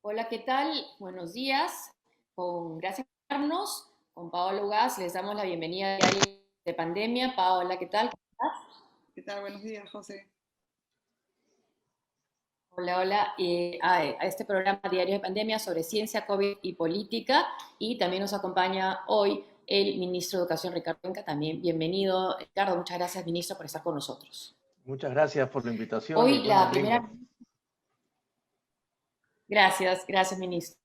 Hola, ¿qué tal? Buenos días. Gracias por estarnos. Con Paola Ugaz les damos la bienvenida al diario de pandemia. Paola, ¿qué tal? ¿Cómo estás? ¿Qué tal? Buenos días, José. Hola, hola. A este programa Diario de Pandemia sobre ciencia, COVID y política. Y también nos acompaña hoy el ministro de Educación, Ricardo Cuenca. También bienvenido, Ricardo. Muchas gracias, ministro, por estar con nosotros. Muchas gracias por la invitación y Hoy buen la domingo. primera... Gracias, ministro.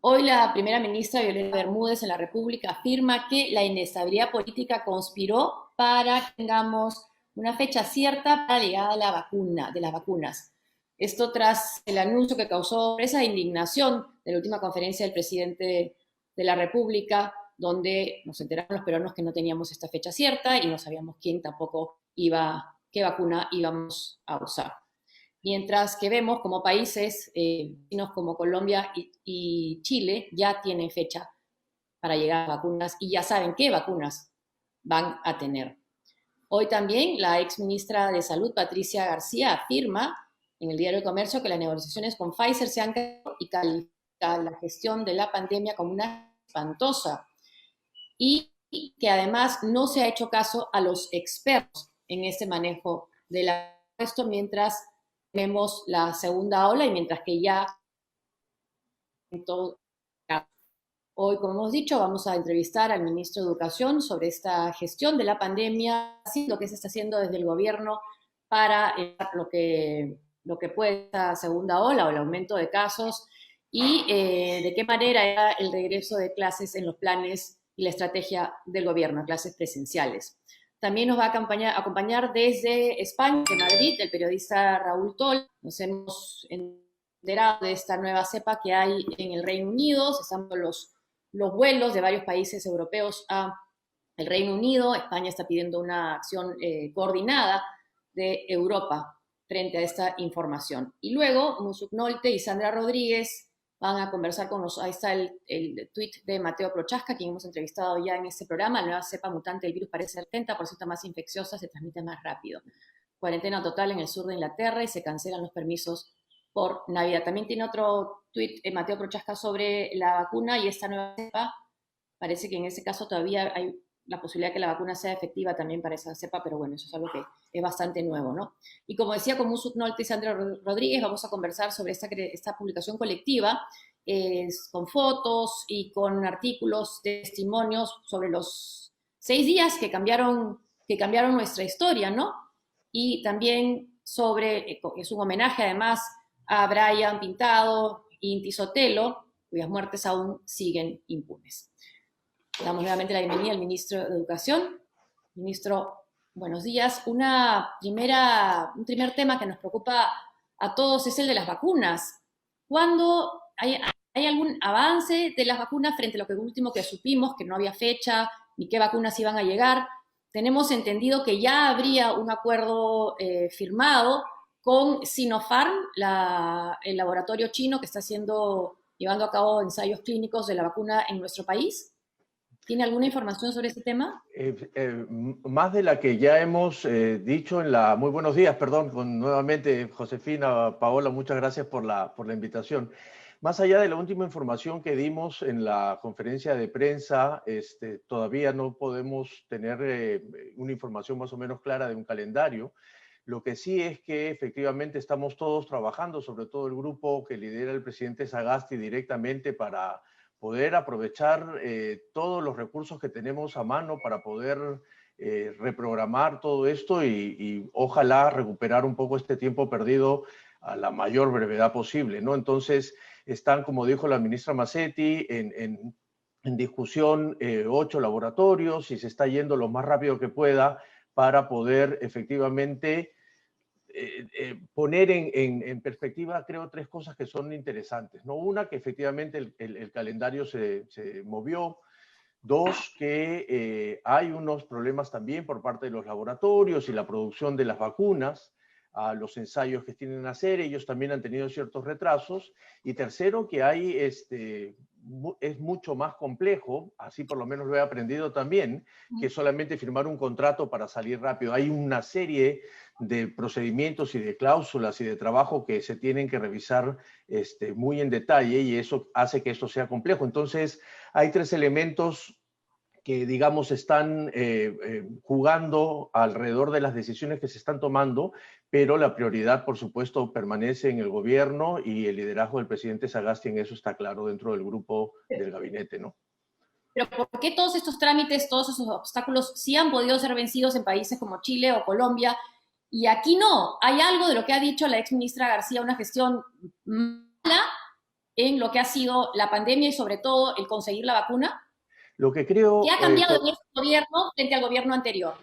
Hoy la primera ministra Violeta Bermúdez en la República afirma que la inestabilidad política conspiró para que tengamos una fecha cierta para la llegada de las vacunas. Esto tras el anuncio que causó esa indignación de la última conferencia del presidente de la República, donde nos enteraron los peruanos que no teníamos esta fecha cierta y no sabíamos quién tampoco qué vacuna íbamos a usar. Mientras que vemos como países vecinos como Colombia y Chile ya tienen fecha para llegar a vacunas y ya saben qué vacunas van a tener. Hoy también la ex ministra de Salud, Patricia García, afirma en el Diario de Comercio que las negociaciones con Pfizer se han caído y califica la gestión de la pandemia como una espantosa y que además no se ha hecho caso a los expertos en este manejo de la esto mientras tenemos la segunda ola y mientras que ya en todo, hoy, como hemos dicho, vamos a entrevistar al ministro de Educación sobre esta gestión de la pandemia, lo que se está haciendo desde el gobierno para lo que puede esta segunda ola o el aumento de casos y de qué manera era el regreso de clases en los planes y la estrategia del gobierno, clases presenciales. También nos va a acompañar desde España, de Madrid, el periodista Raúl Tol. Nos hemos enterado de esta nueva cepa que hay en el Reino Unido. Se están los vuelos de varios países europeos a el Reino Unido. España está pidiendo una acción coordinada de Europa frente a esta información. Y luego, Musuk Nolte y Sandra Rodríguez van a conversar con nosotros. Ahí está el tuit de Mateo Prochaska, quien hemos entrevistado ya en este programa. La nueva cepa mutante del virus parece ser 30% más infecciosa, se transmite más rápido. Cuarentena total en el sur de Inglaterra y se cancelan los permisos por Navidad. También tiene otro tuit, Mateo Prochaska, sobre la vacuna y esta nueva cepa. Parece que en ese caso todavía hay la posibilidad de que la vacuna sea efectiva también para esa cepa, pero bueno, eso es algo que es bastante nuevo, ¿no? Y como decía, con Musuk Nolte y Sandra Rodríguez vamos a conversar sobre esta publicación colectiva con fotos y con artículos, testimonios sobre los 6 días que cambiaron nuestra historia, ¿no? Y también es un homenaje además a Brian Pintado e Inti Sotelo, cuyas muertes aún siguen impunes. Damos nuevamente la bienvenida al ministro de Educación. Ministro, buenos días. Un primer tema que nos preocupa a todos es el de las vacunas. ¿Cuándo hay algún avance de las vacunas frente a lo último que supimos, que no había fecha ni qué vacunas iban a llegar? Tenemos entendido que ya habría un acuerdo firmado con Sinopharm, el laboratorio chino que está llevando a cabo ensayos clínicos de la vacuna en nuestro país. ¿Tiene alguna información sobre este tema? Más de la que ya hemos dicho en la... Muy buenos días, perdón, nuevamente Josefina, Paola, muchas gracias por la invitación. Más allá de la última información que dimos en la conferencia de prensa, todavía no podemos tener una información más o menos clara de un calendario. Lo que sí es que efectivamente estamos todos trabajando, sobre todo el grupo que lidera el presidente Sagasti directamente para poder aprovechar todos los recursos que tenemos a mano para poder reprogramar todo esto y ojalá recuperar un poco este tiempo perdido a la mayor brevedad posible, ¿no? Entonces están, como dijo la ministra Massetti, en discusión 8 laboratorios y se está yendo lo más rápido que pueda para poder efectivamente poner en perspectiva, creo, 3 cosas que son interesantes, ¿no? Una, que efectivamente el calendario se movió. 2, que hay unos problemas también por parte de los laboratorios y la producción de las vacunas, a los ensayos que tienen que hacer, ellos también han tenido ciertos retrasos. Y tercero, que hay es mucho más complejo, así por lo menos lo he aprendido también, que solamente firmar un contrato para salir rápido. Hay una serie de procedimientos y de cláusulas y de trabajo que se tienen que revisar muy en detalle, y eso hace que esto sea complejo. Entonces, hay tres elementos que, digamos, están jugando alrededor de las decisiones que se están tomando, pero la prioridad, por supuesto, permanece en el gobierno, y el liderazgo del presidente Sagasti en eso está claro dentro del grupo del gabinete, ¿no? Pero ¿por qué todos estos trámites, todos esos obstáculos sí han podido ser vencidos en países como Chile o Colombia y aquí no? ¿Hay algo de lo que ha dicho la ex ministra García, una gestión mala en lo que ha sido la pandemia y sobre todo el conseguir la vacuna? Lo que creo, ¿Qué ha cambiado en este gobierno frente al gobierno anterior?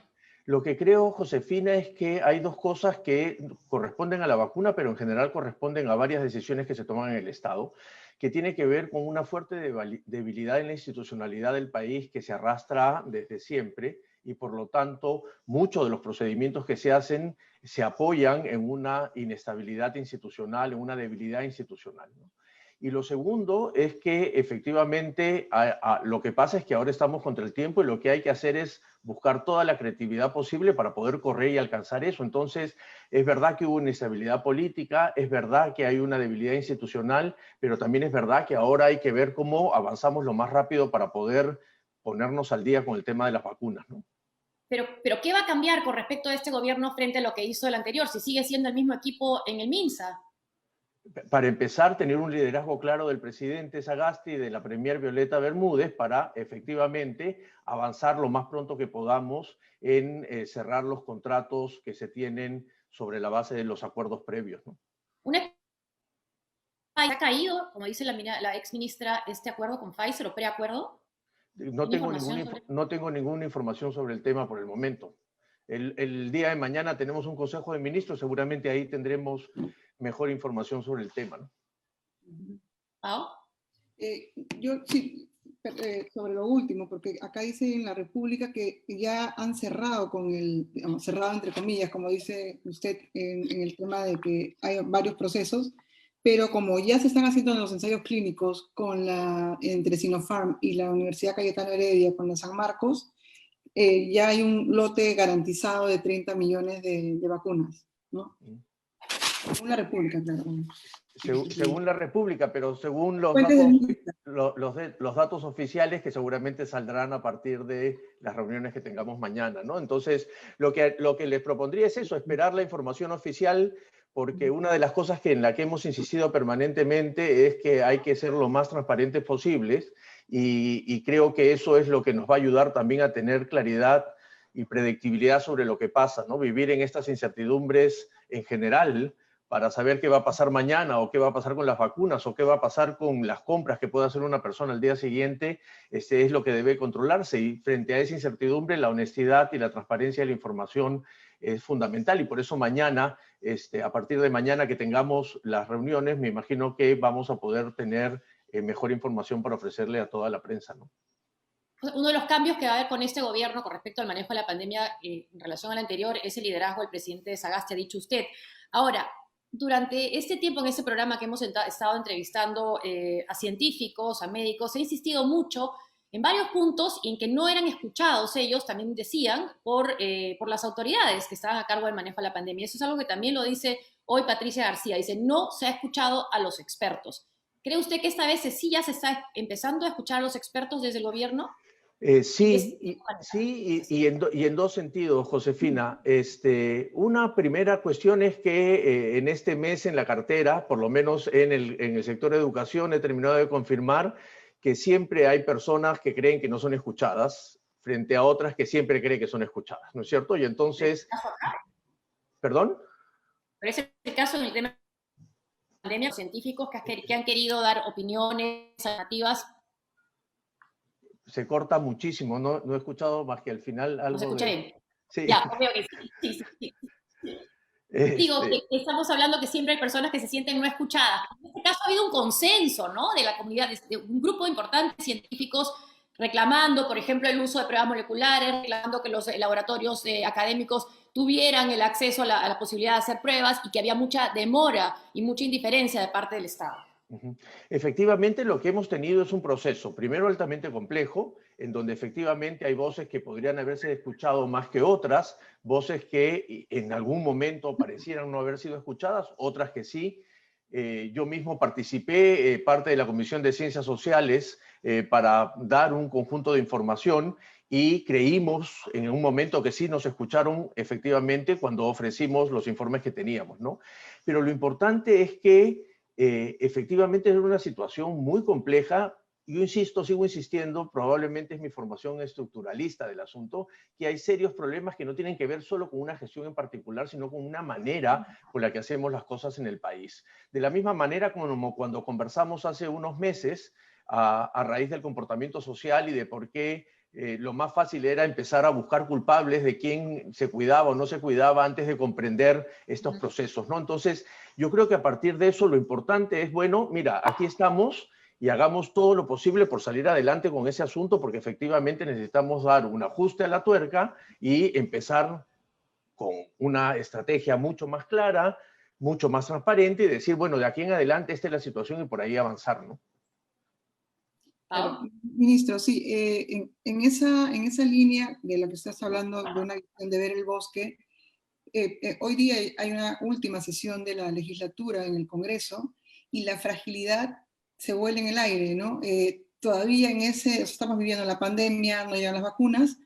Lo que creo, Josefina, es que hay dos cosas que corresponden a la vacuna, pero en general corresponden a varias decisiones que se toman en el Estado, que tiene que ver con una fuerte debilidad en la institucionalidad del país que se arrastra desde siempre, y por lo tanto muchos de los procedimientos que se hacen se apoyan en una inestabilidad institucional, en una debilidad institucional, ¿no? Y lo segundo es que efectivamente lo que pasa es que ahora estamos contra el tiempo, y lo que hay que hacer es buscar toda la creatividad posible para poder correr y alcanzar eso. Entonces, es verdad que hubo una inestabilidad política, es verdad que hay una debilidad institucional, pero también es verdad que ahora hay que ver cómo avanzamos lo más rápido para poder ponernos al día con el tema de las vacunas, ¿no? Pero ¿qué va a cambiar con respecto a este gobierno frente a lo que hizo el anterior? Si sigue siendo el mismo equipo en el MINSA. Para empezar, tener un liderazgo claro del presidente Sagasti y de la premier Violeta Bermúdez para efectivamente avanzar lo más pronto que podamos en cerrar los contratos que se tienen sobre la base de los acuerdos previos, ¿no? Una ¿Ha caído, como dice la ex ministra, este acuerdo con Pfizer o preacuerdo? No tengo ninguna información sobre el tema por el momento. El día de mañana tenemos un consejo de ministros, seguramente ahí tendremos mejor información sobre el tema, ¿no? ¿Ah? Yo sí, sobre lo último, porque acá dice en la República que ya han cerrado con digamos, cerrado entre comillas, como dice usted, en el tema de que hay varios procesos, pero como ya se están haciendo los ensayos clínicos entre Sinopharm y la Universidad Cayetano Heredia con la San Marcos, ya hay un lote garantizado de 30 millones de vacunas, ¿no? Según la República, claro. Según la República, pero según los datos oficiales que seguramente saldrán a partir de las reuniones que tengamos mañana, ¿no? Entonces, lo que les propondría es eso, esperar la información oficial, porque una de las cosas en la que hemos insistido permanentemente es que hay que ser lo más transparentes posibles, y creo que eso es lo que nos va a ayudar también a tener claridad y predictibilidad sobre lo que pasa, ¿no? Vivir en estas incertidumbres en general, para saber qué va a pasar mañana, o qué va a pasar con las vacunas, o qué va a pasar con las compras que pueda hacer una persona al día siguiente, es lo que debe controlarse. Y frente a esa incertidumbre, la honestidad y la transparencia de la información es fundamental. Y por eso mañana, a partir de mañana que tengamos las reuniones, me imagino que vamos a poder tener mejor información para ofrecerle a toda la prensa, ¿no? Uno de los cambios que va a haber con este gobierno con respecto al manejo de la pandemia en relación al anterior es el liderazgo del presidente Sagasti, ha dicho usted. Ahora, durante este tiempo en este programa que hemos estado entrevistando a científicos, a médicos, se ha insistido mucho en varios puntos y en que no eran escuchados ellos, también decían, por las autoridades que estaban a cargo del manejo de la pandemia. Eso es algo que también lo dice hoy Patricia García. Dice, no se ha escuchado a los expertos. ¿Cree usted que esta vez sí ya se está empezando a escuchar a los expertos desde el gobierno? Sí, y en dos sentidos, Josefina. Una primera cuestión es que en este mes en la cartera, por lo menos en el sector de educación, he terminado de confirmar que siempre hay personas que creen que no son escuchadas frente a otras que siempre creen que son escuchadas, ¿no es cierto? Y entonces... ¿Perdón? Pero ese es el caso en el tema de la pandemia, los científicos que han querido dar opiniones alternativas. Se corta muchísimo, no he escuchado más que al final algo. ¿No se escucha bien? Sí. Ya, ok, sí. Digo que estamos hablando que siempre hay personas que se sienten no escuchadas. En este caso ha habido un consenso, ¿no?, de la comunidad, de un grupo importante de científicos reclamando, por ejemplo, el uso de pruebas moleculares, reclamando que los laboratorios académicos tuvieran el acceso a la posibilidad de hacer pruebas, y que había mucha demora y mucha indiferencia de parte del Estado. Ujú. Efectivamente, lo que hemos tenido es un proceso, primero altamente complejo, en donde efectivamente hay voces que podrían haberse escuchado más que otras, voces que en algún momento parecieran no haber sido escuchadas, otras que sí. Yo mismo participé, parte de la Comisión de Ciencias Sociales, para dar un conjunto de información y creímos en un momento que sí nos escucharon efectivamente cuando ofrecimos los informes que teníamos, ¿no? Pero lo importante es que efectivamente es una situación muy compleja. Yo insisto, sigo insistiendo, probablemente es mi formación estructuralista del asunto, que hay serios problemas que no tienen que ver solo con una gestión en particular, sino con una manera con la que hacemos las cosas en el país. De la misma manera como cuando conversamos hace unos meses a raíz del comportamiento social y de por qué lo más fácil era empezar a buscar culpables de quién se cuidaba o no se cuidaba antes de comprender estos procesos, ¿no? Entonces, yo creo que a partir de eso lo importante es, bueno, mira, aquí estamos y hagamos todo lo posible por salir adelante con ese asunto, porque efectivamente necesitamos dar un ajuste a la tuerca y empezar con una estrategia mucho más clara, mucho más transparente y decir, bueno, de aquí en adelante esta es la situación y por ahí avanzar, ¿no? Claro, ministro, sí, en esa línea de la que estás hablando, de una visión de ver el bosque, hoy día hay una última sesión de la legislatura en el Congreso y la fragilidad se vuela en el aire, ¿no? Todavía estamos viviendo la pandemia, no llegan las vacunas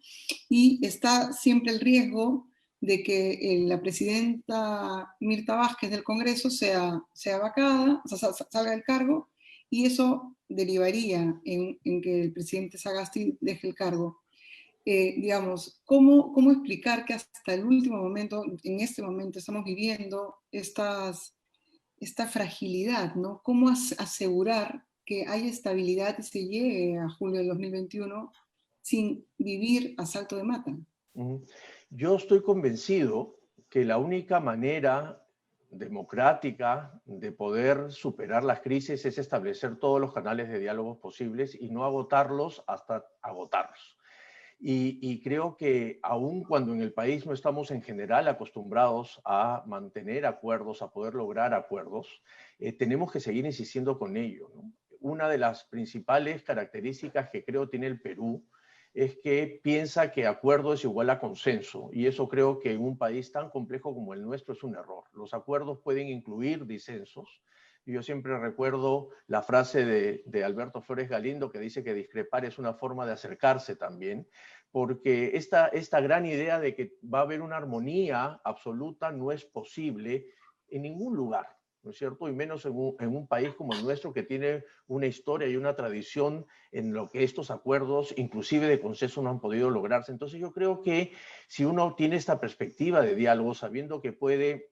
y está siempre el riesgo de que la presidenta Mirta Vázquez del Congreso sea vacada, o sea, salga del cargo, y eso derivaría en que el presidente Sagasti deje el cargo. Digamos, ¿cómo explicar que hasta el último momento, en este momento, estamos viviendo esta fragilidad, ¿no? ¿Cómo asegurar que haya estabilidad y se llegue a julio del 2021 sin vivir a salto de mata? Yo estoy convencido que la única manera democrática de poder superar las crisis es establecer todos los canales de diálogo posibles y no agotarlos hasta agotarlos. Y creo que aun cuando en el país no estamos en general acostumbrados a mantener acuerdos, a poder lograr acuerdos, tenemos que seguir insistiendo con ello, ¿no? Una de las principales características que creo tiene el Perú es que piensa que acuerdo es igual a consenso, y eso creo que en un país tan complejo como el nuestro es un error. Los acuerdos pueden incluir disensos. Yo siempre recuerdo la frase de Alberto Flores Galindo que dice que discrepar es una forma de acercarse también, porque esta gran idea de que va a haber una armonía absoluta no es posible en ningún lugar, ¿no es cierto? Y menos en un país como el nuestro que tiene una historia y una tradición en lo que estos acuerdos, inclusive de consenso, no han podido lograrse. Entonces yo creo que si uno tiene esta perspectiva de diálogo, sabiendo que puede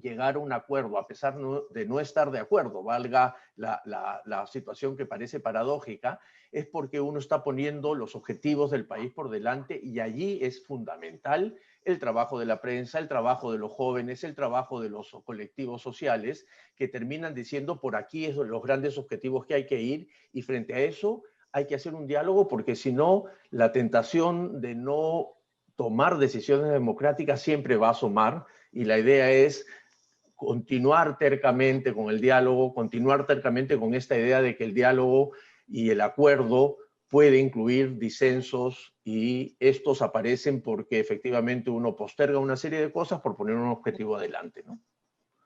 llegar a un acuerdo a pesar de no estar de acuerdo, valga la situación que parece paradójica, es porque uno está poniendo los objetivos del país por delante, y allí es fundamental el trabajo de la prensa, el trabajo de los jóvenes, el trabajo de los colectivos sociales que terminan diciendo por aquí es los grandes objetivos que hay que ir, y frente a eso hay que hacer un diálogo, porque si no, la tentación de no tomar decisiones democráticas siempre va a asomar, y la idea es continuar tercamente con el diálogo, continuar tercamente con esta idea de que el diálogo y el acuerdo puede incluir disensos, y estos aparecen porque efectivamente uno posterga una serie de cosas por poner un objetivo adelante, ¿no?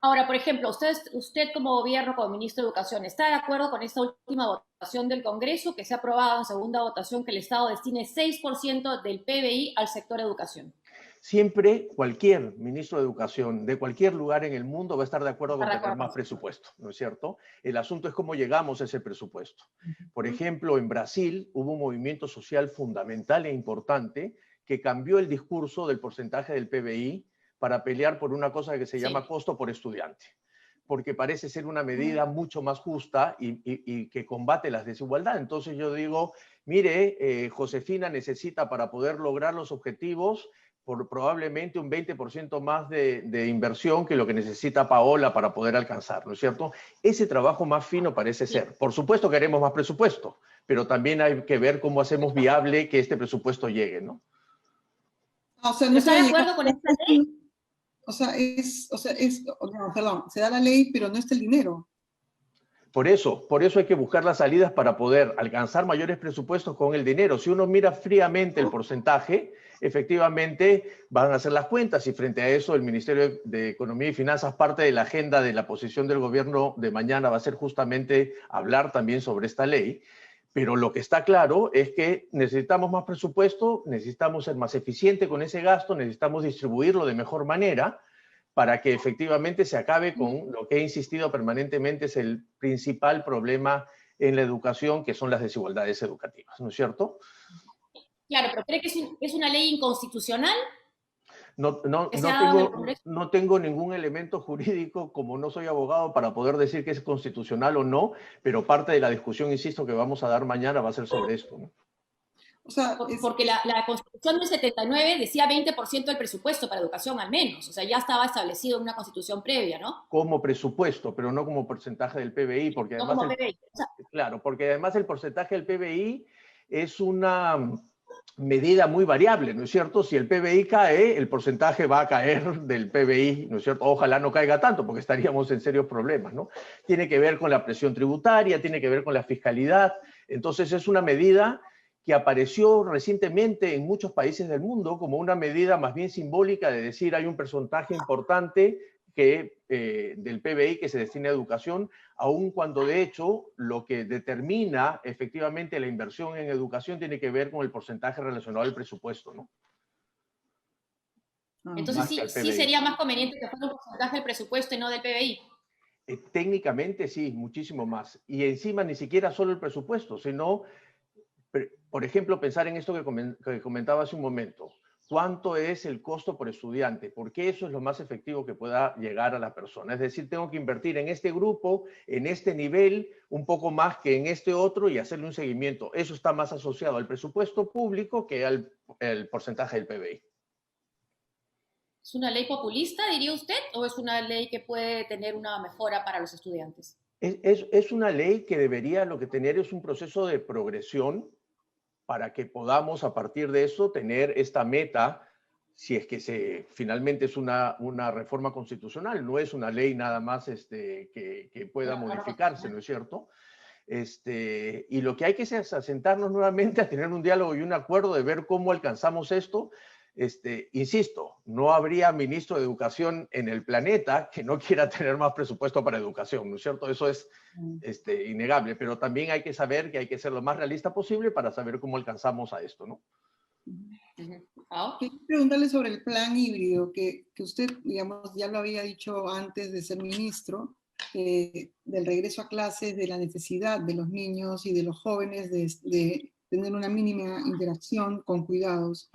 Ahora, por ejemplo, usted como gobierno, como ministro de Educación, ¿está de acuerdo con esta última votación del Congreso que se ha aprobado en segunda votación que el Estado destine 6% del PBI al sector educación? Siempre cualquier ministro de Educación de cualquier lugar en el mundo va a estar de acuerdo con tener más presupuesto, ¿no es cierto? El asunto es cómo llegamos a ese presupuesto. Por ejemplo, en Brasil hubo un movimiento social fundamental e importante que cambió el discurso del porcentaje del PBI para pelear por una cosa que se llama costo por estudiante, porque parece ser una medida mucho más justa y que combate las desigualdades. Entonces yo digo, mire, Josefina necesita, para poder lograr los objetivos, probablemente un 20% más de inversión que lo que necesita Paola para poder alcanzar, ¿no es cierto? Ese trabajo más fino parece ser. Por supuesto queremos más presupuesto, pero también hay que ver cómo hacemos viable que este presupuesto llegue, ¿no? O sea, no ¿Está de acuerdo con esta ley? Perdón, se da la ley, pero no está el dinero. Por eso hay que buscar las salidas para poder alcanzar mayores presupuestos con el dinero. Si uno mira fríamente el porcentaje, efectivamente van a hacer las cuentas y frente a eso el Ministerio de Economía y Finanzas, parte de la agenda de la posición del gobierno de mañana va a ser justamente hablar también sobre esta ley. Pero lo que está claro es que necesitamos más presupuesto, necesitamos ser más eficientes con ese gasto, necesitamos distribuirlo de mejor manera para que efectivamente se acabe con lo que he insistido permanentemente es el principal problema en la educación, que son las desigualdades educativas, ¿no es cierto? Claro, pero ¿cree que es una ley inconstitucional que se ha dado en el Congreso? No tengo ningún elemento jurídico, como no soy abogado, para poder decir que es constitucional o no, pero parte de la discusión, insisto, que vamos a dar mañana va a ser sobre esto, ¿no? O sea, Porque la Constitución del 79 decía 20% del presupuesto para educación al menos, o sea, ya estaba establecido en una Constitución previa, ¿no? Como presupuesto, pero no como porcentaje del PBI, porque además, No como PBI. O sea, claro, porque además el porcentaje del PBI es una medida muy variable, ¿no es cierto? Si el PBI cae, el porcentaje va a caer del PBI, ¿no es cierto? Ojalá no caiga tanto, porque estaríamos en serios problemas, ¿no? Tiene que ver con la presión tributaria, tiene que ver con la fiscalidad, entonces es una medida que apareció recientemente en muchos países del mundo como una medida más bien simbólica de decir hay un porcentaje importante del PBI que se destina a educación, aun cuando de hecho lo que determina efectivamente la inversión en educación tiene que ver con el porcentaje relacionado al presupuesto, ¿no? Entonces sí sería más conveniente que fuera un porcentaje del presupuesto y no del PBI. Técnicamente sí, muchísimo más. Y encima ni siquiera solo el presupuesto, sino, por ejemplo, pensar en esto que comentaba hace un momento. ¿Cuánto es el costo por estudiante? Porque eso es lo más efectivo que pueda llegar a la persona. Es decir, tengo que invertir en este grupo, en este nivel, un poco más que en este otro y hacerle un seguimiento. Eso está más asociado al presupuesto público que al porcentaje del PBI. ¿Es una ley populista, diría usted, o es una ley que puede tener una mejora para los estudiantes? Es una ley que debería lo que tener es un proceso de progresión para que podamos a partir de eso tener esta meta, si es que finalmente es una reforma constitucional, no es una ley nada más que pueda modificarse, ¿no es cierto? Y lo que hay que hacer es sentarnos nuevamente a tener un diálogo y un acuerdo de ver cómo alcanzamos esto. Insisto, no habría ministro de Educación en el planeta que no quiera tener más presupuesto para educación, ¿no es cierto? Eso es innegable, pero también hay que saber que hay que ser lo más realista posible para saber cómo alcanzamos a esto, ¿no? Quiero preguntarle sobre el plan híbrido, que usted, digamos, ya lo había dicho antes de ser ministro, del regreso a clases, de la necesidad de los niños y de los jóvenes de tener una mínima interacción con cuidados.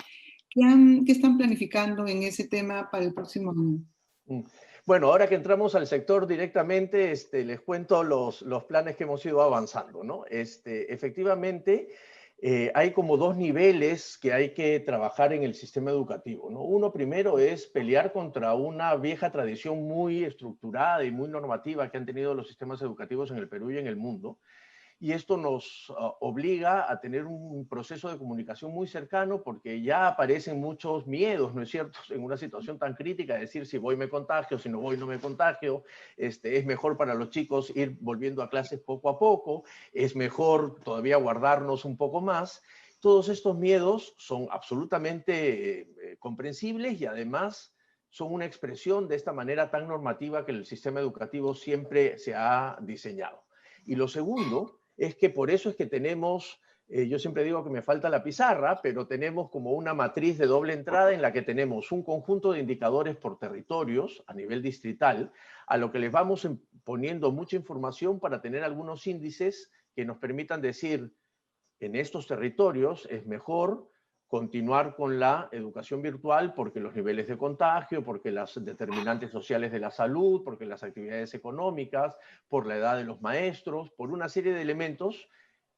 ¿Qué están planificando en ese tema para el próximo año? Bueno, ahora que entramos al sector directamente, les cuento los planes que hemos ido avanzando, ¿no? Efectivamente, hay como dos niveles que hay que trabajar en el sistema educativo, ¿no? Uno primero es pelear contra una vieja tradición muy estructurada y muy normativa que han tenido los sistemas educativos en el Perú y en el mundo. Y esto nos obliga a tener un proceso de comunicación muy cercano porque ya aparecen muchos miedos, ¿no es cierto? En una situación tan crítica, decir si voy me contagio, si no voy no me contagio, es mejor para los chicos ir volviendo a clases poco a poco, es mejor todavía guardarnos un poco más. Todos estos miedos son absolutamente comprensibles y además son una expresión de esta manera tan normativa que el sistema educativo siempre se ha diseñado. Y lo segundo es que por eso es que tenemos, yo siempre digo que me falta la pizarra, pero tenemos como una matriz de doble entrada en la que tenemos un conjunto de indicadores por territorios a nivel distrital, a lo que les vamos poniendo mucha información para tener algunos índices que nos permitan decir, en estos territorios es mejor continuar con la educación virtual porque los niveles de contagio, porque las determinantes sociales de la salud, porque las actividades económicas, por la edad de los maestros, por una serie de elementos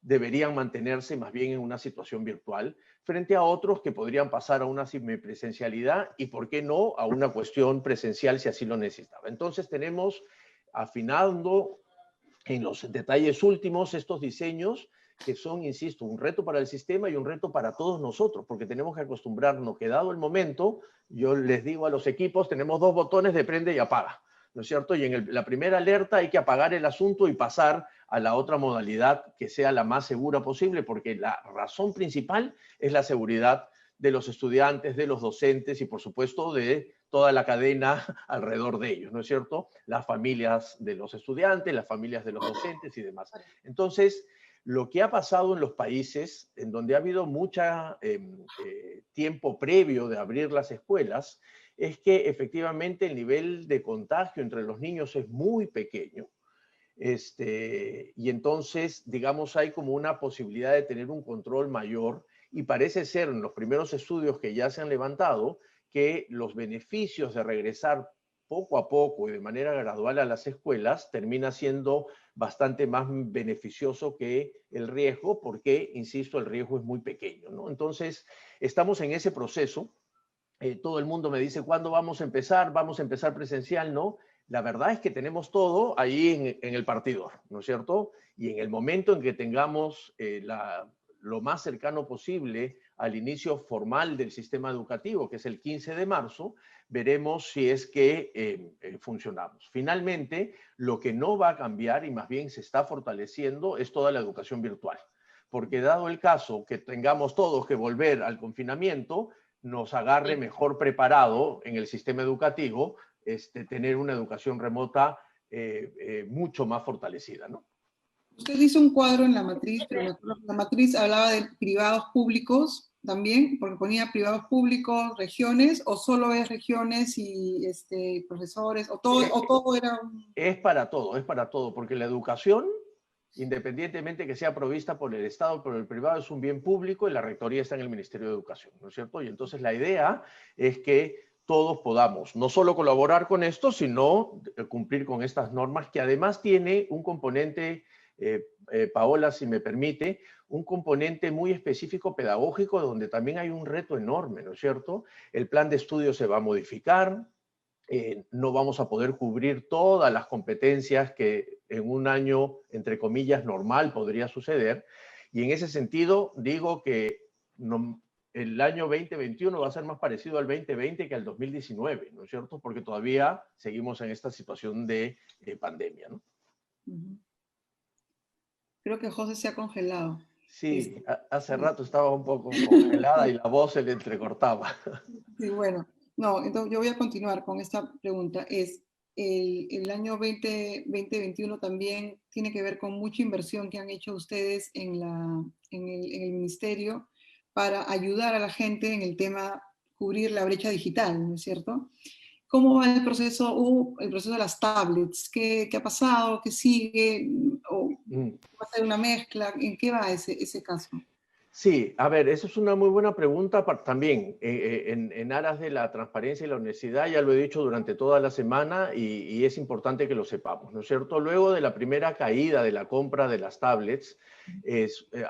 deberían mantenerse más bien en una situación virtual frente a otros que podrían pasar a una semipresencialidad y, ¿por qué no?, a una cuestión presencial si así lo necesitaba. Entonces tenemos afinando en los detalles últimos estos diseños que son, insisto, un reto para el sistema y un reto para todos nosotros, porque tenemos que acostumbrarnos que dado el momento, yo les digo a los equipos, tenemos dos botones de prende y apaga. ¿no es cierto? Y en la primera alerta hay que apagar el asunto y pasar a la otra modalidad que sea la más segura posible, porque la razón principal es la seguridad de los estudiantes, de los docentes y, por supuesto, de toda la cadena alrededor de ellos, ¿no es cierto? Las familias de los estudiantes, las familias de los docentes y demás. Entonces, lo que ha pasado en los países en donde ha habido mucho tiempo previo de abrir las escuelas es que efectivamente el nivel de contagio entre los niños es muy pequeño. Y entonces, digamos, hay como una posibilidad de tener un control mayor y parece ser en los primeros estudios que ya se han levantado que los beneficios de regresar poco a poco y de manera gradual a las escuelas termina siendo bastante más beneficioso que el riesgo porque, insisto, el riesgo es muy pequeño, ¿no? Entonces, estamos en ese proceso. Todo el mundo me dice, ¿cuándo vamos a empezar? ¿Vamos a empezar presencial? ¿No? La verdad es que tenemos todo ahí en el partidor, ¿no es cierto? Y en el momento en que tengamos lo más cercano posible al inicio formal del sistema educativo, que es el 15 de marzo, veremos si es que funcionamos. Finalmente, lo que no va a cambiar y más bien se está fortaleciendo es toda la educación virtual. Porque dado el caso que tengamos todos que volver al confinamiento, nos agarre mejor preparado en el sistema educativo tener una educación remota mucho más fortalecida, ¿no? Usted hizo un cuadro en la matriz, pero me acuerdo que la matriz hablaba de privados públicos también, porque ponía privados públicos, regiones, o solo es regiones y profesores, o todo era un... Es para todo, porque la educación, independientemente que sea provista por el Estado o por el privado, es un bien público y la rectoría está en el Ministerio de Educación, ¿no es cierto? Y entonces la idea es que todos podamos no solo colaborar con esto, sino cumplir con estas normas, que además tiene un componente, Paola, si me permite, un componente muy específico pedagógico donde también hay un reto enorme, ¿no es cierto? El plan de estudio se va a modificar, no vamos a poder cubrir todas las competencias que en un año, entre comillas, normal podría suceder. Y en ese sentido, digo que el año 2021 va a ser más parecido al 2020 que al 2019, ¿no es cierto? Porque todavía seguimos en esta situación de pandemia, ¿no? Creo que José se ha congelado. Sí, hace rato estaba un poco congelada y la voz se le entrecortaba. Sí, bueno. No, entonces yo voy a continuar con esta pregunta. El año 2021 también tiene que ver con mucha inversión que han hecho ustedes en el ministerio para ayudar a la gente en el tema cubrir la brecha digital, ¿no es cierto? ¿Cómo va el proceso de las tablets? ¿Qué ha pasado? ¿Qué sigue? ¿O va a ser una mezcla? ¿En qué va ese caso? Sí, a ver, esa es una muy buena pregunta también. En aras de la transparencia y la honestidad, ya lo he dicho durante toda la semana y es importante que lo sepamos, ¿no es cierto? Luego de la primera caída de la compra de las tablets,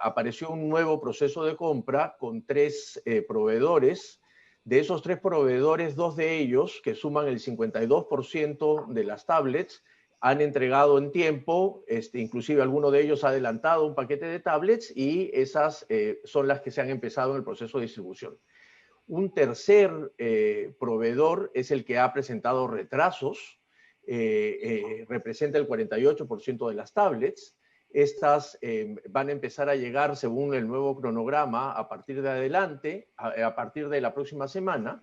apareció un nuevo proceso de compra con 3 proveedores. De esos 3 proveedores, 2 de ellos, que suman el 52% de las tablets, han entregado en tiempo, inclusive alguno de ellos ha adelantado un paquete de tablets y esas son las que se han empezado en el proceso de distribución. Un tercer proveedor es el que ha presentado retrasos, representa el 48% de las tablets. Estas van a empezar a llegar según el nuevo cronograma a partir de adelante, a partir de la próxima semana,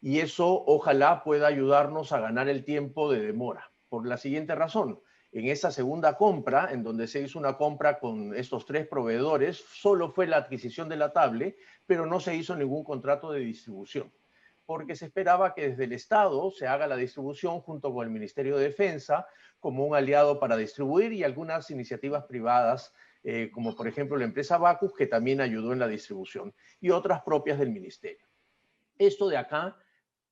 y eso ojalá pueda ayudarnos a ganar el tiempo de demora. Por la siguiente razón, en esa segunda compra, en donde se hizo una compra con estos 3 proveedores, solo fue la adquisición de la tablet, pero no se hizo ningún contrato de distribución, porque se esperaba que desde el Estado se haga la distribución junto con el Ministerio de Defensa como un aliado para distribuir y algunas iniciativas privadas, como por ejemplo la empresa Bacus, que también ayudó en la distribución, y otras propias del Ministerio. Esto de acá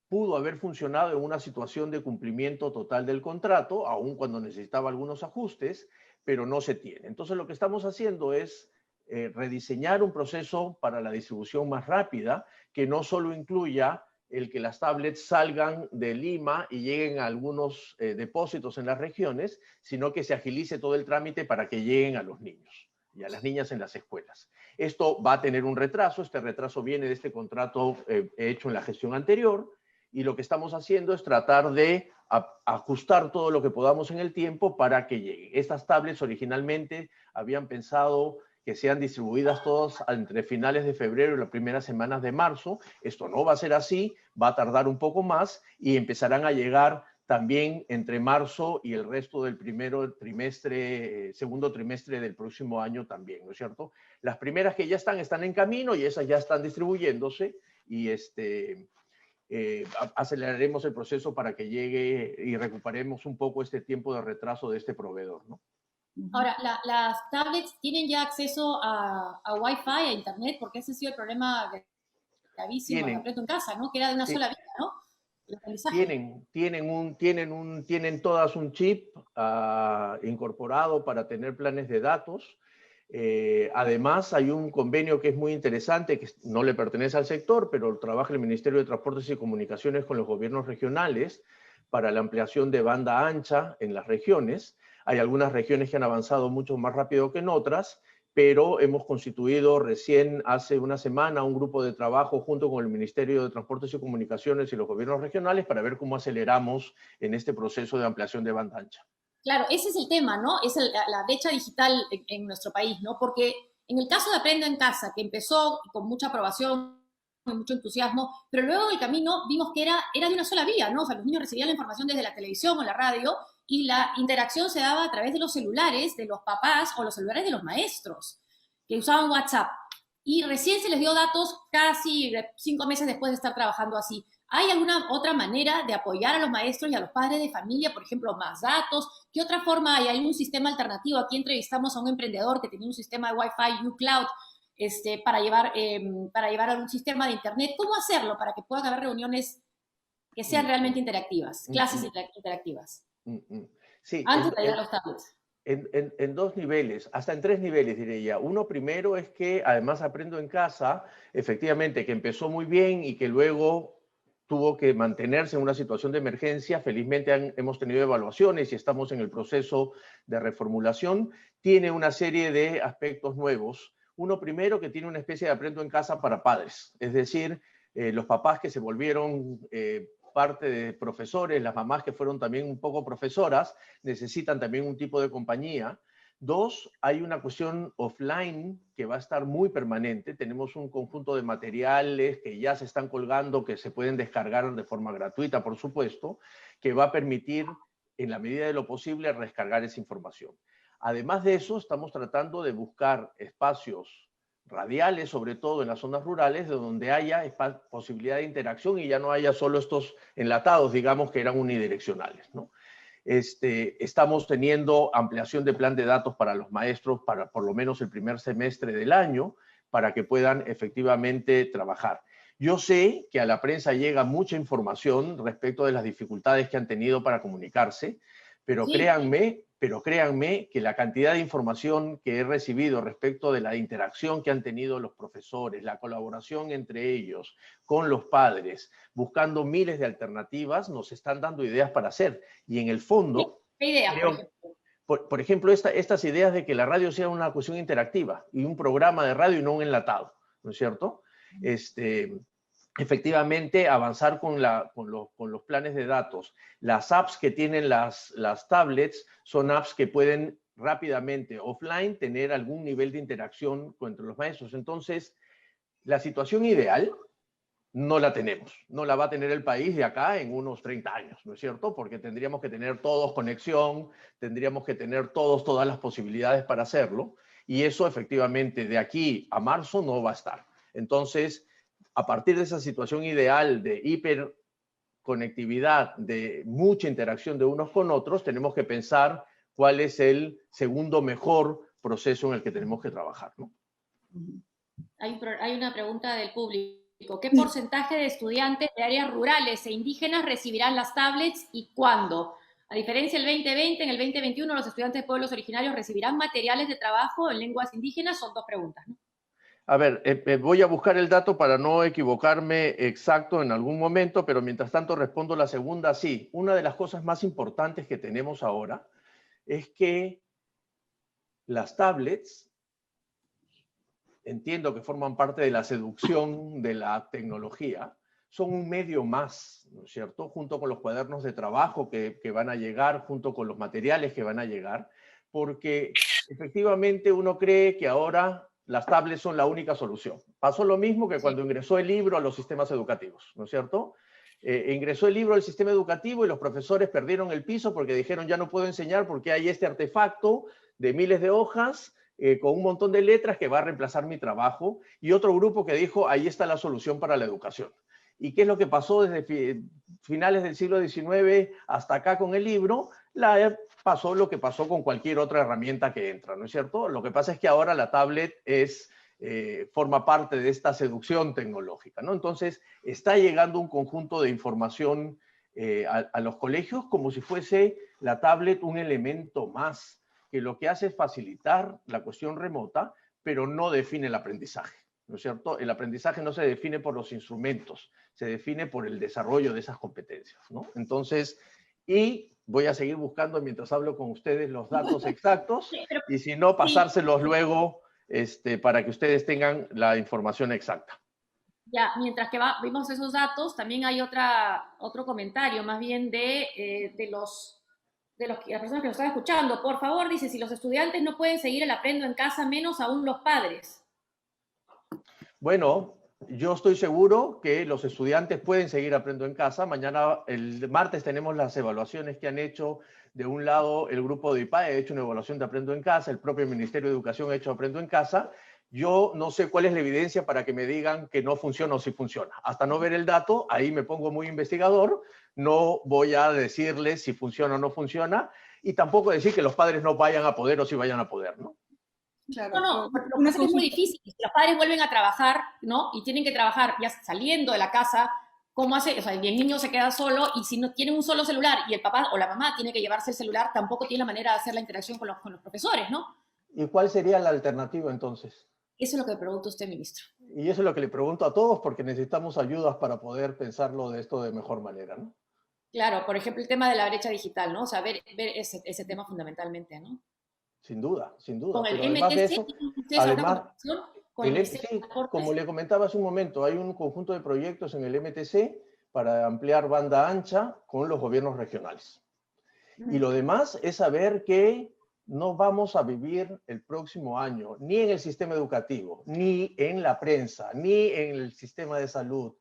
pudo haber funcionado en una situación de cumplimiento total del contrato, aun cuando necesitaba algunos ajustes, pero no se tiene. Entonces lo que estamos haciendo es rediseñar un proceso para la distribución más rápida, que no solo incluya el que las tablets salgan de Lima y lleguen a algunos depósitos en las regiones, sino que se agilice todo el trámite para que lleguen a los niños y a las niñas en las escuelas. Esto va a tener un retraso, este retraso viene de este contrato hecho en la gestión anterior, y lo que estamos haciendo es tratar de ajustar todo lo que podamos en el tiempo para que llegue. Estas tablets originalmente habían pensado que sean distribuidas todas entre finales de febrero y las primeras semanas de marzo. Esto no va a ser así, va a tardar un poco más y empezarán a llegar también entre marzo y el resto del segundo trimestre del próximo año también, ¿no es cierto? Las primeras que ya están en camino y esas ya están distribuyéndose y aceleraremos el proceso para que llegue y recuperemos un poco este tiempo de retraso de este proveedor, ¿no? Ahora, las tablets tienen ya acceso a Wi-Fi, a Internet, porque ese ha sido el problema gravísimo de Aprendo en Casa, ¿no? Que era de una sola vía, ¿no? Tienen todas un chip incorporado para tener planes de datos. Además, hay un convenio que es muy interesante, que no le pertenece al sector, pero trabaja el Ministerio de Transportes y Comunicaciones con los gobiernos regionales para la ampliación de banda ancha en las regiones. Hay algunas regiones que han avanzado mucho más rápido que en otras, pero hemos constituido recién hace una semana un grupo de trabajo junto con el Ministerio de Transportes y Comunicaciones y los gobiernos regionales para ver cómo aceleramos en este proceso de ampliación de banda ancha. Claro, ese es el tema, ¿no? Es la brecha digital en nuestro país, ¿no? Porque en el caso de Aprendo en Casa, que empezó con mucha aprobación, con mucho entusiasmo, pero luego del camino vimos que era de una sola vía, ¿no? O sea, los niños recibían la información desde la televisión o la radio y la interacción se daba a través de los celulares de los papás o los celulares de los maestros que usaban WhatsApp. Y recién se les dio datos casi 5 meses después de estar trabajando así. ¿Hay alguna otra manera de apoyar a los maestros y a los padres de familia, por ejemplo, más datos? ¿Qué otra forma hay? ¿Hay algún sistema alternativo? Aquí entrevistamos a un emprendedor que tenía un sistema de Wi-Fi, uCloud, para llevar a un sistema de Internet. ¿Cómo hacerlo para que puedan haber reuniones que sean realmente interactivas, clases interactivas? Sí, antes de llegar a los tablets. En 2 niveles, hasta en 3 niveles diría. Uno primero es que además Aprendo en Casa, efectivamente, que empezó muy bien y que luego tuvo que mantenerse en una situación de emergencia. Felizmente hemos tenido evaluaciones y estamos en el proceso de reformulación. Tiene una serie de aspectos nuevos. Uno primero que tiene una especie de Aprendo en Casa para padres, es decir, los papás que se volvieron parte de profesores, las mamás que fueron también un poco profesoras, necesitan también un tipo de compañía. 2, hay una cuestión offline que va a estar muy permanente. Tenemos un conjunto de materiales que ya se están colgando, que se pueden descargar de forma gratuita, por supuesto, que va a permitir, en la medida de lo posible, descargar esa información. Además de eso, estamos tratando de buscar espacios radiales, sobre todo en las zonas rurales, de donde haya posibilidad de interacción y ya no haya solo estos enlatados, digamos, que eran unidireccionales, ¿no? Estamos teniendo ampliación de plan de datos para los maestros para por lo menos el primer semestre del año, para que puedan efectivamente trabajar. Yo sé que a la prensa llega mucha información respecto de las dificultades que han tenido para comunicarse, pero sí, créanme que la cantidad de información que he recibido respecto de la interacción que han tenido los profesores, la colaboración entre ellos, con los padres, buscando miles de alternativas, nos están dando ideas para hacer. Y en el fondo, ¿qué ideas, por ejemplo, estas ideas de que la radio sea una cuestión interactiva y un programa de radio y no un enlatado, ¿no es cierto? Efectivamente, avanzar con los planes de datos. Las apps que tienen las tablets son apps que pueden rápidamente, offline, tener algún nivel de interacción entre los maestros. Entonces, la situación ideal no la tenemos. No la va a tener el país de acá en unos 30 años, ¿no es cierto? Porque tendríamos que tener todos conexión, tendríamos que tener todas las posibilidades para hacerlo. Y eso, efectivamente, de aquí a marzo no va a estar. Entonces, a partir de esa situación ideal de hiperconectividad, de mucha interacción de unos con otros, tenemos que pensar cuál es el segundo mejor proceso en el que tenemos que trabajar, ¿no? Hay una pregunta del público. ¿Qué porcentaje de estudiantes de áreas rurales e indígenas recibirán las tablets y cuándo? A diferencia del 2020, en el 2021 los estudiantes de pueblos originarios recibirán materiales de trabajo en lenguas indígenas. Son 2 preguntas, ¿no? A ver, voy a buscar el dato para no equivocarme exacto en algún momento, pero mientras tanto respondo la segunda. Sí, una de las cosas más importantes que tenemos ahora es que las tablets, entiendo que forman parte de la seducción de la tecnología, son un medio más, ¿no es cierto? Junto con los cuadernos de trabajo que van a llegar, junto con los materiales que van a llegar, porque efectivamente uno cree que ahora las tablets son la única solución. Pasó lo mismo que cuando ingresó el libro a los sistemas educativos, ¿no es cierto? Ingresó el libro al sistema educativo y los profesores perdieron el piso porque dijeron ya no puedo enseñar porque hay este artefacto de miles de hojas con un montón de letras que va a reemplazar mi trabajo, y otro grupo que dijo ahí está la solución para la educación. ¿Y qué es lo que pasó desde finales del siglo XIX hasta acá con el libro? Pasó lo que pasó con cualquier otra herramienta que entra, ¿no es cierto? Lo que pasa es que ahora la tablet forma parte de esta seducción tecnológica, ¿no? Entonces, está llegando un conjunto de información a los colegios como si fuese la tablet un elemento más, que lo que hace es facilitar la cuestión remota, pero no define el aprendizaje, ¿no es cierto? El aprendizaje no se define por los instrumentos, se define por el desarrollo de esas competencias, ¿no? Entonces, y voy a seguir buscando mientras hablo con ustedes los datos exactos, y si no, pasárselos luego para que ustedes tengan la información exacta. Ya, mientras que vimos esos datos, también hay otro comentario, más bien de las personas que nos están escuchando. Por favor, dice, si los estudiantes no pueden seguir el aprendo en casa, menos aún los padres. Bueno, yo estoy seguro que los estudiantes pueden seguir aprendiendo en casa. Mañana, el martes, tenemos las evaluaciones que han hecho. De un lado, el grupo de IPAE ha hecho una evaluación de Aprendo en Casa, el propio Ministerio de Educación ha hecho Aprendo en Casa. Yo no sé cuál es la evidencia para que me digan que no funciona o sí funciona. Hasta no ver el dato, ahí me pongo muy investigador, no voy a decirles si funciona o no funciona, y tampoco decir que los padres no vayan a poder o sí vayan a poder, ¿no? No, Claro, lo que pasa es que es muy difícil. Si los padres vuelven a trabajar, ¿no? Y tienen que trabajar ya saliendo de la casa, ¿cómo hace? O sea, el niño se queda solo y si no tiene un solo celular y el papá o la mamá tiene que llevarse el celular, tampoco tiene la manera de hacer la interacción con los profesores, ¿no? ¿Y cuál sería la alternativa entonces? Eso es lo que me pregunta usted, ministro. Y eso es lo que le pregunto a todos porque necesitamos ayudas para poder pensarlo de esto de mejor manera, ¿no? Claro, por ejemplo, el tema de la brecha digital, ¿no? O sea, ver ese tema fundamentalmente, ¿no? Sin duda, sin duda. Con el Pero además de MTC, eso, ¿ustedes alguna además, conversación con el Ministerio sí, de Transportes? como le comentaba hace un momento, hay un conjunto de proyectos en el MTC para ampliar banda ancha con los gobiernos regionales. Y lo demás es saber que no vamos a vivir el próximo año, ni en el sistema educativo, ni en la prensa, ni en el sistema de salud,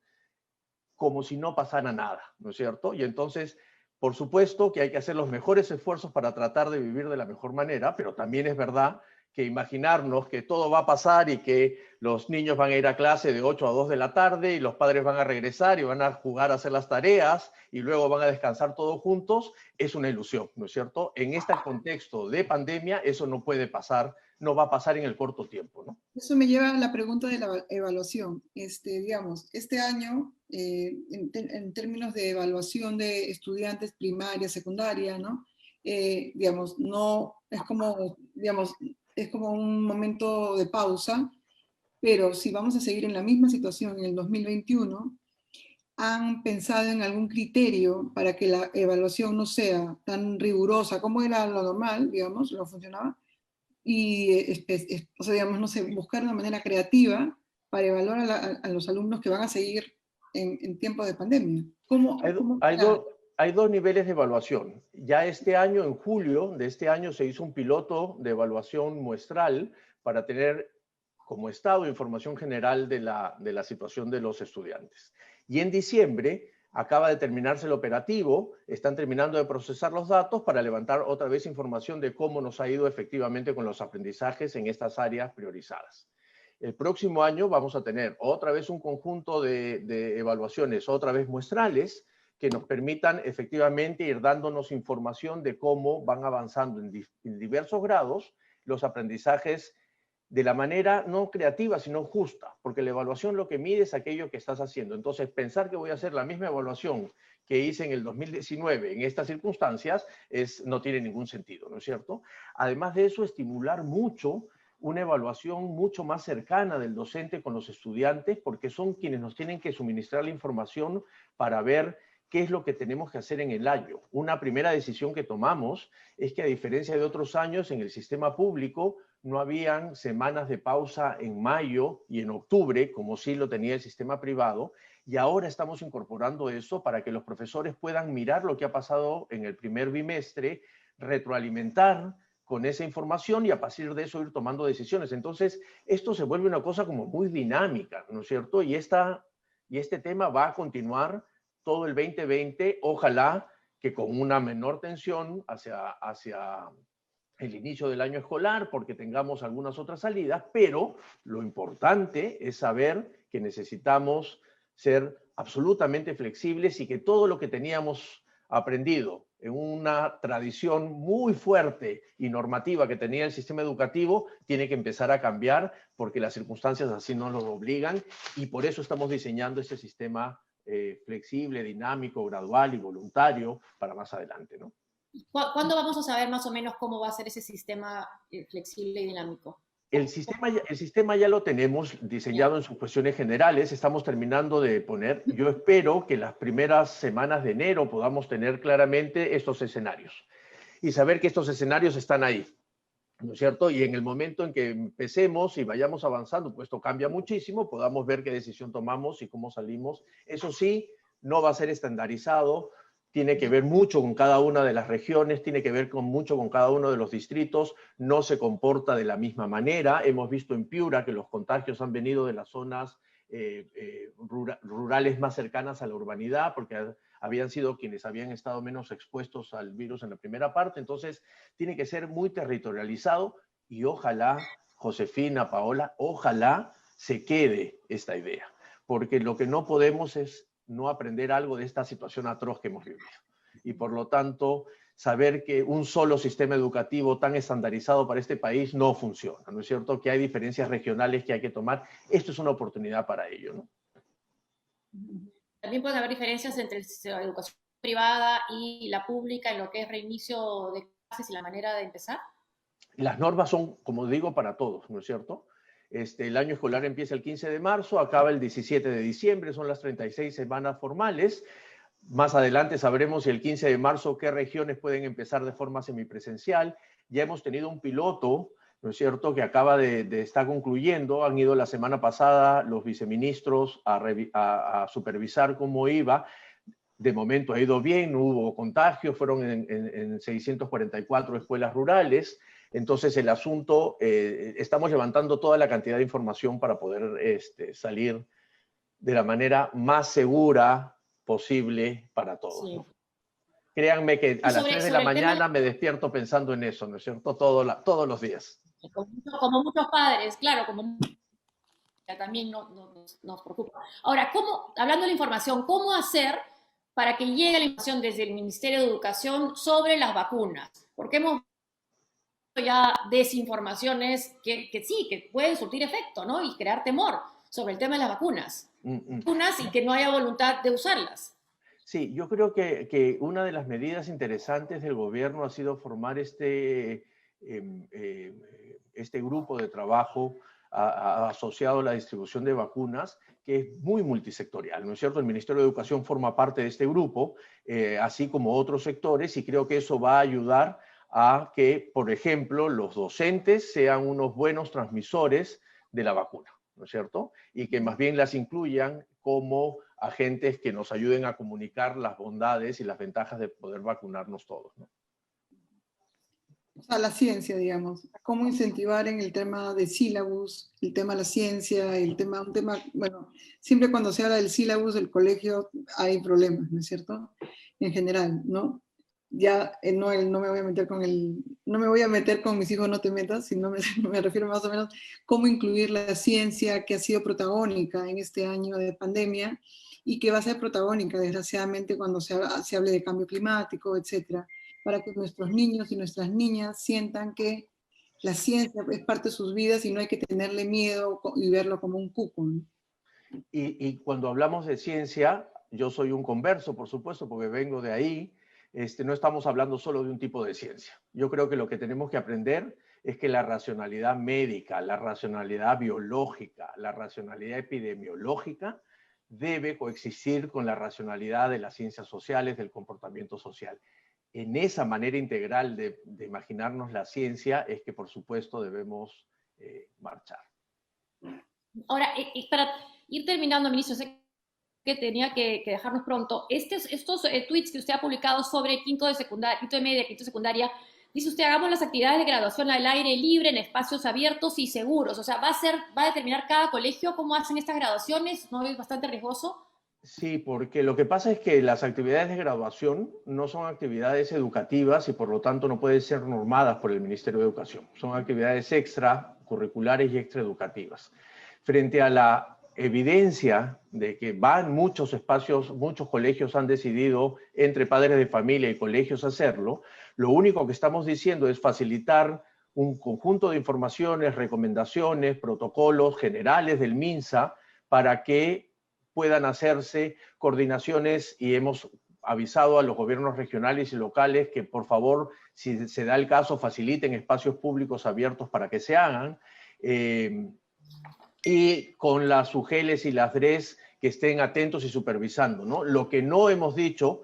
como si no pasara nada, ¿no es cierto? Y entonces, por supuesto que hay que hacer los mejores esfuerzos para tratar de vivir de la mejor manera, pero también es verdad que imaginarnos que todo va a pasar y que los niños van a ir a clase de 8 a 2 de la tarde y los padres van a regresar y van a jugar a hacer las tareas y luego van a descansar todos juntos, es una ilusión, ¿no es cierto? En este contexto de pandemia eso no puede pasar, no va a pasar en el corto tiempo, ¿no? Eso me lleva a la pregunta de la evaluación. Digamos, este año, en términos de evaluación de estudiantes primaria, secundaria, ¿no? Digamos, no es como, digamos, es como un momento de pausa, pero si vamos a seguir en la misma situación en el 2021, ¿han pensado en algún criterio para que la evaluación no sea tan rigurosa como era lo normal, digamos, lo funcionaba? Y, o sea, digamos, no sé, buscar una manera creativa para evaluar a los alumnos que van a seguir en tiempos de pandemia. Hay dos niveles de evaluación. Ya este año, en julio de este año, se hizo un piloto de evaluación muestral para tener como estado información general de la situación de los estudiantes. Y en diciembre acaba de terminarse el operativo, están terminando de procesar los datos para levantar otra vez información de cómo nos ha ido efectivamente con los aprendizajes en estas áreas priorizadas. El próximo año vamos a tener otra vez un conjunto de evaluaciones, otra vez muestrales, que nos permitan efectivamente ir dándonos información de cómo van avanzando en diversos grados los aprendizajes de la manera no creativa, sino justa, porque la evaluación lo que mide es aquello que estás haciendo. Entonces, pensar que voy a hacer la misma evaluación que hice en el 2019 en estas circunstancias no tiene ningún sentido, ¿no es cierto? Además de eso, estimular mucho una evaluación mucho más cercana del docente con los estudiantes, porque son quienes nos tienen que suministrar la información para ver qué es lo que tenemos que hacer en el año. Una primera decisión que tomamos es que, a diferencia de otros años, en el sistema público no habían semanas de pausa en mayo y en octubre, como sí lo tenía el sistema privado, y ahora estamos incorporando eso para que los profesores puedan mirar lo que ha pasado en el primer bimestre, retroalimentar con esa información y a partir de eso ir tomando decisiones. Entonces, esto se vuelve una cosa como muy dinámica, ¿no es cierto? Y este tema va a continuar todo el 2020, ojalá que con una menor tensión hacia el inicio del año escolar, porque tengamos algunas otras salidas, pero lo importante es saber que necesitamos ser absolutamente flexibles y que todo lo que teníamos aprendido en una tradición muy fuerte y normativa que tenía el sistema educativo tiene que empezar a cambiar porque las circunstancias así nos lo obligan y por eso estamos diseñando este sistema flexible, dinámico, gradual y voluntario para más adelante, ¿no? ¿Cuándo vamos a saber más o menos cómo va a ser ese sistema flexible y dinámico? El sistema ya lo tenemos diseñado en sus cuestiones generales, estamos terminando de poner, yo espero que las primeras semanas de enero podamos tener claramente estos escenarios y saber que estos escenarios están ahí, ¿no es cierto? Y en el momento en que empecemos y vayamos avanzando, pues esto cambia muchísimo, podamos ver qué decisión tomamos y cómo salimos. Eso sí, no va a ser estandarizado, tiene que ver mucho con cada una de las regiones, tiene que ver mucho con cada uno de los distritos, no se comporta de la misma manera. Hemos visto en Piura que los contagios han venido de las zonas rurales más cercanas a la urbanidad, porque habían sido quienes habían estado menos expuestos al virus en la primera parte. Entonces, tiene que ser muy territorializado y ojalá, Josefina, Paola, ojalá se quede esta idea, porque lo que no podemos es no aprender algo de esta situación atroz que hemos vivido. Y por lo tanto, saber que un solo sistema educativo tan estandarizado para este país no funciona, ¿no es cierto? Que hay diferencias regionales que hay que tomar. Esto es una oportunidad para ello, ¿no? También pueden haber diferencias entre la educación privada y la pública en lo que es reinicio de clases y la manera de empezar. Las normas son, como digo, para todos, ¿no es cierto? El año escolar empieza el 15 de marzo, acaba el 17 de diciembre, son las 36 semanas formales. Más adelante sabremos si el 15 de marzo qué regiones pueden empezar de forma semipresencial. Ya hemos tenido un piloto, ¿no es cierto?, que acaba de estar concluyendo. Han ido la semana pasada los viceministros a supervisar cómo iba. De momento ha ido bien, no hubo contagios, fueron en 644 escuelas rurales. Entonces el asunto, estamos levantando toda la cantidad de información para poder salir de la manera más segura posible para todos, Sí. ¿no? Créanme que a las 3 de la mañana me despierto pensando en eso, ¿no es cierto? Todos los días. Como muchos padres, claro, como también nos preocupa. Ahora, hablando de la información, ¿cómo hacer para que llegue la información desde el Ministerio de Educación sobre las vacunas? Porque hemos visto ya desinformaciones que sí, que pueden surtir efecto, ¿no? Y crear temor sobre el tema de las vacunas. Vacunas y que no haya voluntad de usarlas. Sí, yo creo que una de las medidas interesantes del gobierno ha sido formar este grupo de trabajo asociado a la distribución de vacunas, que es muy multisectorial, ¿no es cierto? El Ministerio de Educación forma parte de este grupo, así como otros sectores, y creo que eso va a ayudar a que, por ejemplo, los docentes sean unos buenos transmisores de la vacuna, ¿no es cierto? Y que más bien las incluyan como agentes que nos ayuden a comunicar las bondades y las ventajas de poder vacunarnos todos, ¿no? O sea, la ciencia, digamos, cómo incentivar en el tema de sílabus, el tema de la ciencia, bueno, siempre cuando se habla del sílabus del colegio hay problemas, ¿no es cierto? En general, ¿no? Ya no me voy a meter no me voy a meter con mis hijos, no te metas, sino me refiero más o menos cómo incluir la ciencia que ha sido protagónica en este año de pandemia y que va a ser protagónica, desgraciadamente, cuando se hable de cambio climático, etcétera, para que nuestros niños y nuestras niñas sientan que la ciencia es parte de sus vidas y no hay que tenerle miedo y verlo como un cuco, ¿no? Y cuando hablamos de ciencia, yo soy un converso, por supuesto, porque vengo de ahí. No estamos hablando solo de un tipo de ciencia. Yo creo que lo que tenemos que aprender es que la racionalidad médica, la racionalidad biológica, la racionalidad epidemiológica debe coexistir con la racionalidad de las ciencias sociales, del comportamiento social. En esa manera integral de imaginarnos la ciencia es que, por supuesto, debemos marchar. Ahora, para ir terminando, ministro, sé que tenía que dejarnos pronto. Estos tweets que usted ha publicado sobre quinto de media, quinto de secundaria, dice usted, hagamos las actividades de graduación al aire libre, en espacios abiertos y seguros. O sea, va a determinar cada colegio cómo hacen estas graduaciones, ¿no es bastante riesgoso? Sí, porque lo que pasa es que las actividades de graduación no son actividades educativas y por lo tanto no pueden ser normadas por el Ministerio de Educación. Son actividades extracurriculares y extraeducativas. Frente a la evidencia de que van muchos espacios, muchos colegios han decidido entre padres de familia y colegios hacerlo, lo único que estamos diciendo es facilitar un conjunto de informaciones, recomendaciones, protocolos generales del MINSA para que puedan hacerse coordinaciones y hemos avisado a los gobiernos regionales y locales que por favor, si se da el caso, faciliten espacios públicos abiertos para que se hagan. Y con las UGELES y las DRES que estén atentos y supervisando, ¿no? Lo que no hemos dicho,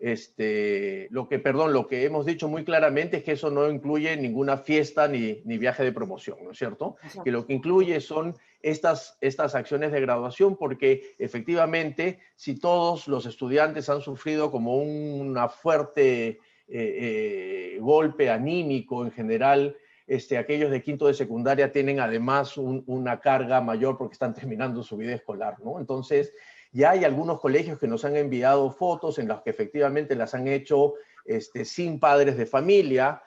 lo que hemos dicho muy claramente es que eso no incluye ninguna fiesta ni viaje de promoción, ¿no es cierto? Exacto. Que lo que incluye son estas acciones de graduación, porque efectivamente, si todos los estudiantes han sufrido como una fuerte golpe anímico en general, aquellos de quinto de secundaria tienen además una carga mayor porque están terminando su vida escolar, ¿no? Entonces, ya hay algunos colegios que nos han enviado fotos en las que efectivamente las han hecho sin padres de familia,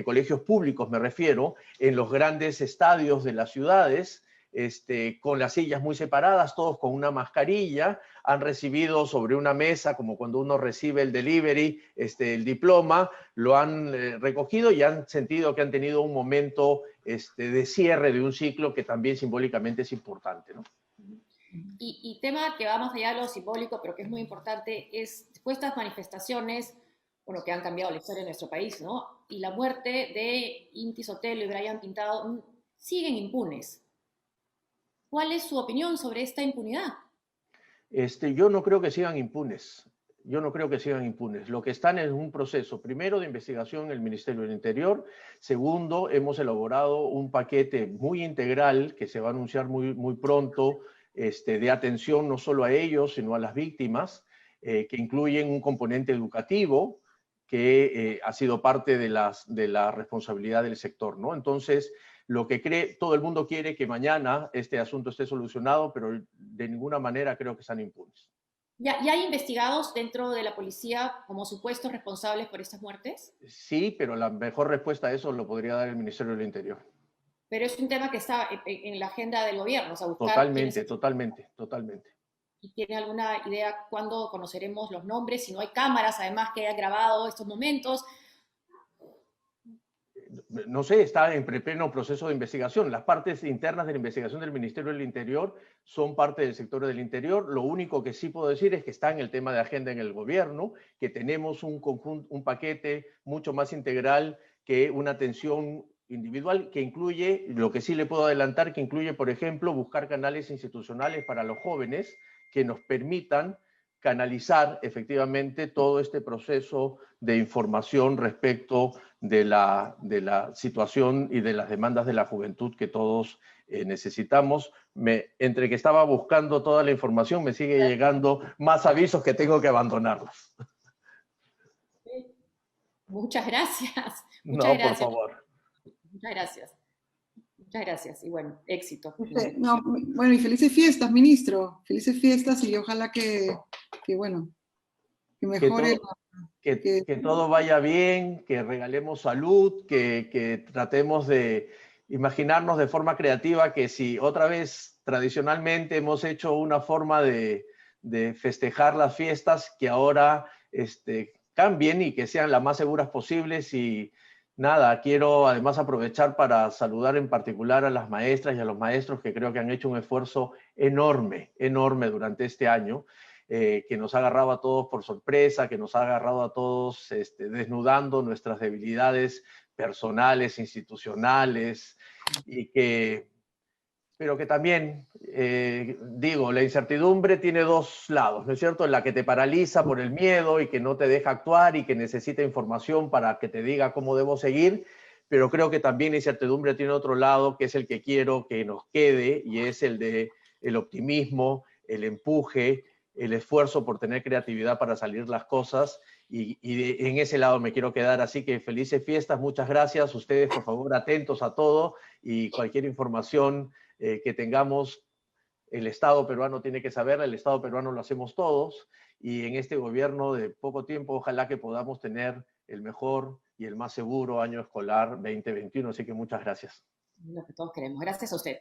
colegios públicos me refiero, en los grandes estadios de las ciudades, con las sillas muy separadas, todos con una mascarilla, han recibido sobre una mesa, como cuando uno recibe el delivery, el diploma, lo han recogido y han sentido que han tenido un momento de cierre de un ciclo que también simbólicamente es importante, ¿no? Y tema que va más allá de lo simbólico, pero que es muy importante, es después de estas manifestaciones, bueno, que han cambiado la historia de nuestro país, ¿no? Y la muerte de Inti Sotelo y Brian Pintado siguen impunes. ¿Cuál es su opinión sobre esta impunidad? Yo no creo que sigan impunes. Yo no creo que sigan impunes. Lo que están es un proceso, primero, de investigación en el Ministerio del Interior. Segundo, hemos elaborado un paquete muy integral que se va a anunciar muy, muy pronto, de atención no solo a ellos, sino a las víctimas, que incluyen un componente educativo que ha sido parte de la responsabilidad del sector, ¿no? Entonces, lo que todo el mundo quiere que mañana este asunto esté solucionado, pero de ninguna manera creo que sean impunes. ¿Ya hay investigados dentro de la policía como supuestos responsables por estas muertes? Sí, pero la mejor respuesta a eso lo podría dar el Ministerio del Interior. Pero es un tema que está en la agenda del gobierno, o sea, buscar Totalmente, totalmente. ¿Y tiene alguna idea cuándo conoceremos los nombres? Si no hay cámaras, además, que hayan grabado estos momentos. No sé, está en pleno proceso de investigación. Las partes internas de la investigación del Ministerio del Interior son parte del sector del Interior. Lo único que sí puedo decir es que está en el tema de agenda en el gobierno, que tenemos un paquete mucho más integral que una atención individual, que incluye, lo que sí le puedo adelantar, que incluye, por ejemplo, buscar canales institucionales para los jóvenes que nos permitan canalizar efectivamente todo este proceso de información respecto de la situación y de las demandas de la juventud que todos necesitamos. Entre que estaba buscando toda la información, me sigue llegando más avisos que tengo que abandonarlos. Muchas gracias. Muchas gracias. Por favor. Muchas gracias. Muchas gracias y bueno, éxito. No, bueno, y felices fiestas, ministro. Felices fiestas y ojalá que bueno, que mejore. Que todo vaya bien, que regalemos salud, que tratemos de imaginarnos de forma creativa que si otra vez tradicionalmente hemos hecho una forma de festejar las fiestas, que ahora cambien y que sean las más seguras posibles. Y nada, quiero además aprovechar para saludar en particular a las maestras y a los maestros que creo que han hecho un esfuerzo enorme, enorme durante este año. Que nos ha agarrado a todos por sorpresa, que nos ha agarrado a todos desnudando nuestras debilidades personales, institucionales, pero que también, la incertidumbre tiene dos lados, ¿no es cierto? La que te paraliza por el miedo y que no te deja actuar y que necesita información para que te diga cómo debo seguir, pero creo que también la incertidumbre tiene otro lado, que es el que quiero que nos quede, y es el de el optimismo, el empuje, el esfuerzo por tener creatividad para salir las cosas en ese lado me quiero quedar. Así que felices fiestas, muchas gracias. Ustedes, por favor, atentos a todo y cualquier información que tengamos, el Estado peruano tiene que saberla, el Estado peruano lo hacemos todos y en este gobierno de poco tiempo ojalá que podamos tener el mejor y el más seguro año escolar 2021. Así que muchas gracias. Lo que todos queremos. Gracias a usted.